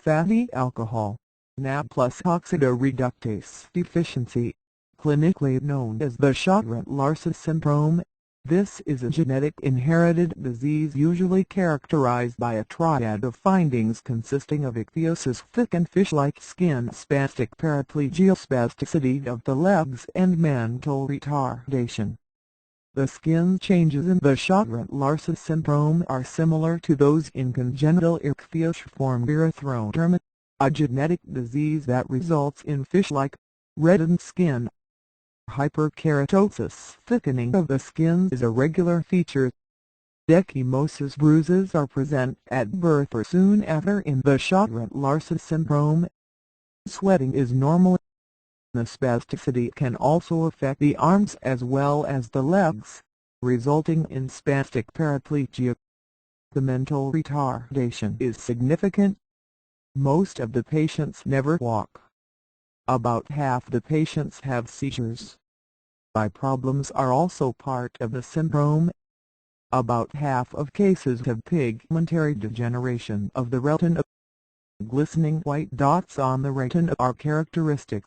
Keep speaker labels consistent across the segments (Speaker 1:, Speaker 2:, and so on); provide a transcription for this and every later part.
Speaker 1: fatty alcohol, Na plus oxidoreductase deficiency, clinically known as the Sjogren-Larsen syndrome. This is a genetic inherited disease usually characterized by a triad of findings consisting of ichthyosis, thick and fish-like skin, spastic paraplegia, spasticity of the legs, and mental retardation. The skin changes in the Sjogren-Larsen syndrome are similar to those in congenital ichthyosiform erythroderma, a genetic disease that results in fish-like, reddened skin. Hyperkeratosis, thickening of the skin, is a regular feature. Ecchymosis bruises are present at birth or soon after in the Sjogren-Larsen syndrome. Sweating is normal. The spasticity can also affect the arms as well as the legs, resulting in spastic paraplegia. The mental retardation is significant. Most of the patients never walk. About half the patients have seizures. Eye problems are also part of the syndrome. About half of cases have pigmentary degeneration of the retina. Glistening white dots on the retina are characteristic.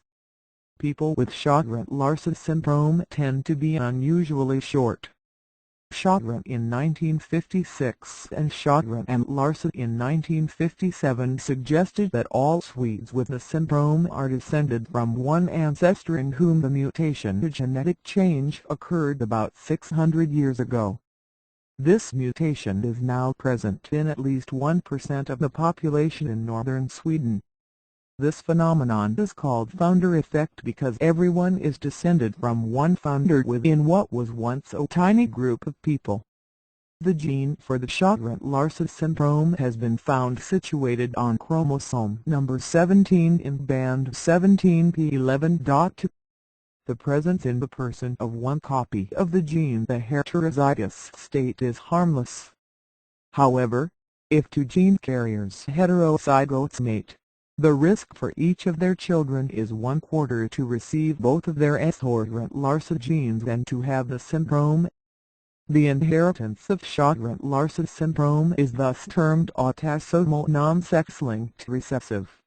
Speaker 1: People with Sjogren-Larsen syndrome tend to be unusually short. Sjogren in 1956 and Sjogren and Larsen in 1957 suggested that all Swedes with the syndrome are descended from one ancestor in whom the mutation, a genetic change, occurred about 600 years ago. This mutation is now present in at least 1% of the population in northern Sweden. This phenomenon is called founder effect because everyone is descended from one founder within what was once a tiny group of people. The gene for the Sjogren-Larsen syndrome has been found situated on chromosome number 17 in band 17p11.2. The presence in the person of one copy of the gene, the heterozygous state, is harmless. However, if two gene carriers heterozygotes mate, the risk for each of their children is 1/4 to receive both of their Sjogren-Larsen genes and to have the syndrome. The inheritance of Sjogren-Larsen syndrome is thus termed autosomal non-sex-linked recessive.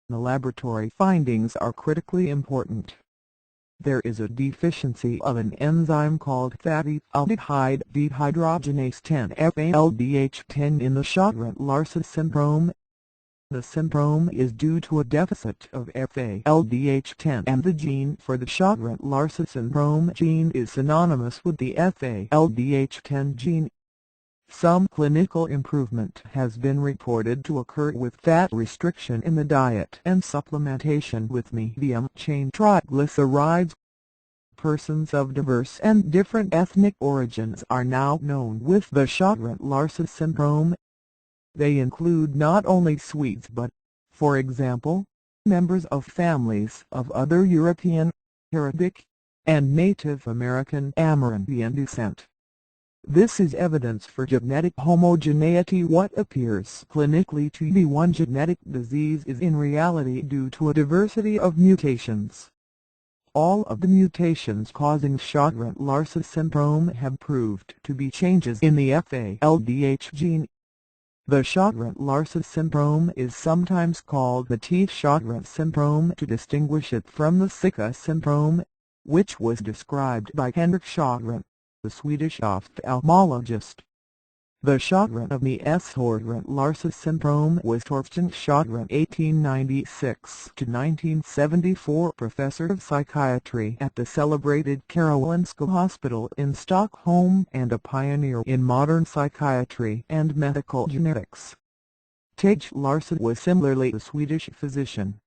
Speaker 1: The laboratory findings are critically important. There is a deficiency of an enzyme called fatty aldehyde dehydrogenase 10 FALDH10 in the Sjogren-Larsen syndrome. The syndrome is due to a deficit of FALDH10, and the gene for the Sjogren-Larsen syndrome gene is synonymous with the FALDH10 gene. Some clinical improvement has been reported to occur with fat restriction in the diet and supplementation with medium-chain triglycerides. Persons of diverse and different ethnic origins are now known with the Sjogren-Larsen syndrome. They include not only Swedes but, for example, members of families of other European, Arabic, and Native American Amerindian descent. This is evidence for genetic homogeneity. What appears clinically to be one genetic disease is in reality due to a diversity of mutations. All of the mutations causing Sjogren-Larsen syndrome have proved to be changes in the FALDH gene. The Sjogren-Larsen syndrome is sometimes called the T-Sjogren syndrome to distinguish it from the Sicca syndrome, which was described by Henrik Sjogren, the Swedish ophthalmologist. The Sjogren of the Sjogren-Larsen syndrome was Torsten Sjogren, 1896–1974, professor of psychiatry at the celebrated Karolinska Hospital in Stockholm and a pioneer in modern psychiatry and medical genetics. Tage Larsen was similarly a Swedish physician.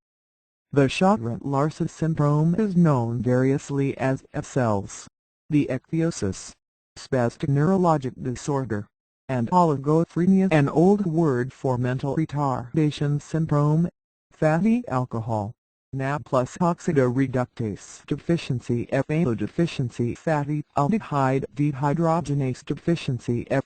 Speaker 1: The Sjogren-Larsen syndrome is known variously as FSELS, the ichthyosis, spastic neurologic disorder, and oligophrenia, an old word for mental retardation syndrome. Fatty alcohol, Na plus oxidoreductase deficiency, FAO deficiency, fatty aldehyde dehydrogenase deficiency, FA